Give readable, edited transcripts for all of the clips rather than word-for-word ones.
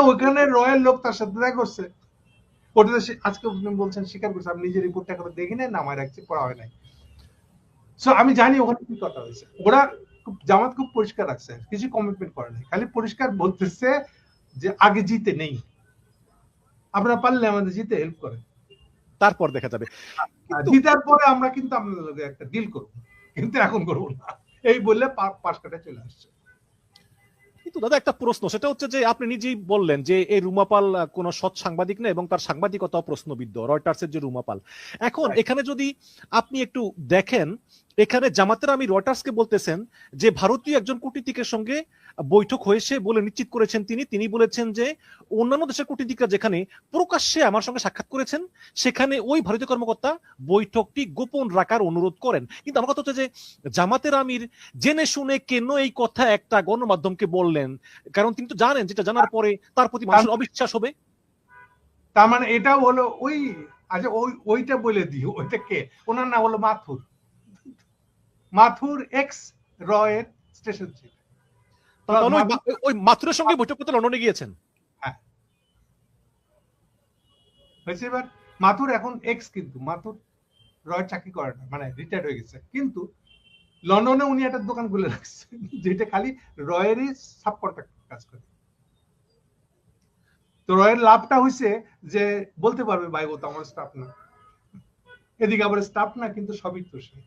ওখানে রয়ের লোক তার সাথে দেখা করছে, ওটা আজকে বলছেন স্বীকার করছে, আমি নিজের রিপোর্টটা এখন দেখি নাই, নামায় রাখছি, পড়া হয় নাই। সো আমি জানি ওখানে কি কথা হয়েছে। ওরা জামাত খুব পরিষ্কার রাখছে, কিছু কমিটমেন্ট করে নাই, খালি পরিষ্কার বলতেছে যে আগে জিতে নেই, আপনারা পারলে আমাদের জিতে হেল্প করেন, তারপর দেখা যাবে। জিতার পরে আমরা কিন্তু আপনাদের লগে একটা ডিল করব, কিন্তু এখন করব না, এই বললে পাশ কাটে চলে আসছে। কিন্তু দাদা একটা প্রশ্ন, সেটা হচ্ছে যে আপনি নিজেই বললেন যে এই রুমা পাল কোন সৎ সাংবাদিক না এবং তার সাংবাদিকতা প্রশ্নবিদ্ধ, রয়টার্সের যে রুমা পাল। এখন এখানে যদি আপনি একটু দেখেন, এখানে জামাতের আমি রয়টার্সকে বলতেছেন যে ভারতীয় একজন কূটনীতিকের সঙ্গে বৈঠক হয়েছে বলে নিশ্চিত করেছেন তিনি বলেছেন যে অন্যান্য দেশের কূটনীতিকরা যেখানে প্রকাশ্যে আমার সঙ্গে সাক্ষাৎ করেছেন সেখানে ওই ভারতীয় কর্মকর্তা বৈঠকটি গোপন রাখার অনুরোধ করেন। কিন্তু আমার কথা হচ্ছে যে জামাতের আমির জেনে শুনে কেন এই কথা একটা গণমাধ্যমকে বললেন? কারণ তিনি তো জানেন যেটা জানার পরে তার প্রতি মানুষের অবিশ্বাস হবে। তার মানে এটাও হলো ওই, আচ্ছা ওইটা বলে দিই, ওইটা কে, ওনার নাম হলো মাথুর এক্স রয়ের স্টেশন চিফ। ওই মাথুরের সঙ্গে বৈঠক করতে লন্ডনে গিয়েছেন। হ্যাঁ হয়েছে। এবার মাথুর এখন এক্স, কিন্তু মাথুর রয়ের চাকরি করে না, মানে রিটায়ার্ড হয়ে গেছে, কিন্তু লন্ডনে উনি একটা দোকান খুলে রাখছে যেটা খালি রয়েরই সাব কন্ট্রাক্ট কাজ করে। তো রয়ের লাভটা হয়েছে যে বলতে পারবে ভাই ও তো আমার স্টাফ না, এদিকে আবার স্টাফ না কিন্তু সবই তো সে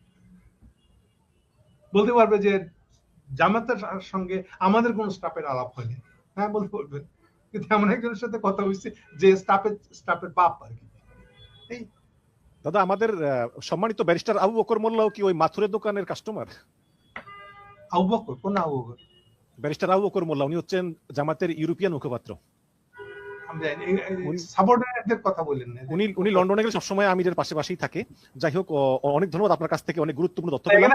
বলতে পারবে যে জামাতের সঙ্গে আমাদের কোন স্টাফের আলাপ হয়নি, হ্যাঁ বলতে পারবে, কিন্তু এমন একজনের সাথে কথা হয়েছে যে স্টাফের বাপ আর কি। দাদা আমাদের সম্মানিত ব্যারিস্টার আবু বকর মোল্লাও কি ওই মাথুরের দোকানের কাস্টমার? আবু বকর? কোন আবু বকর? ব্যারিস্টার আবু বকর মোল্লা, উনি হচ্ছেন জামাতের ইউরোপিয়ান মুখপাত্র। উনি লন্ডনে গেলে সবসময় আমিরের পাশাপাশি থাকে। যাই হোক, অনেক ধন্যবাদ, আপনার কাছ থেকে অনেক গুরুত্বপূর্ণ তথ্য পেলাম।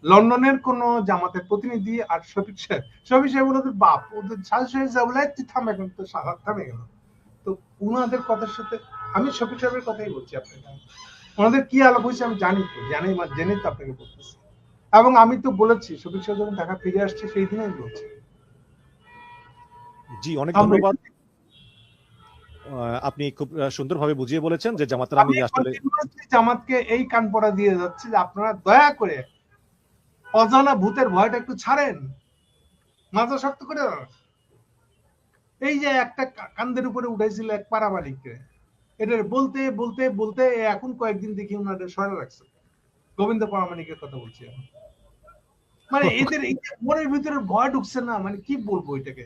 লন্ডনের কোন জামাতের প্রতিনিধি আর শফিক সাহেব ওদের বাপ, ওদের থামে গেল। তো উনাদের কথার সাথে আমি শফিক সাহেবের কথাই বলছি আপনাকে, ওনাদের কি আলাপ হয়েছে আমি জেনে তো আপনাকে বলতেছি। এবং আমি তো বলেছি শফিক সাহেব যখন ঢাকা ফিরে আসছে সেই দিনই বলছি। জি অনেক ধন্যবাদ, আপনি খুব সুন্দরভাবে বুঝিয়ে বলেছেন যে জামাতের আমি আসলে জামাতকে এই কান পড়া দিয়ে যাচ্ছে যে আপনারা দয়া করে অজানা ভূতের ভয়টা একটু ছাড়েন, মাথা শক্ত করে। এই যে একটা কান্দের উপরে উঠাইছিল এক পাড়া মালিককে, এটা বলতে বলতে বলতে এখন কয়েকদিন দেখি ওনাদের সরে রাখছে। গোবিন্দ প্রামাণিকের কথা বলছি। মানে এদের মনের ভিতরে ভয় ঢুকছে না, মানে কি বলবো এটাকে।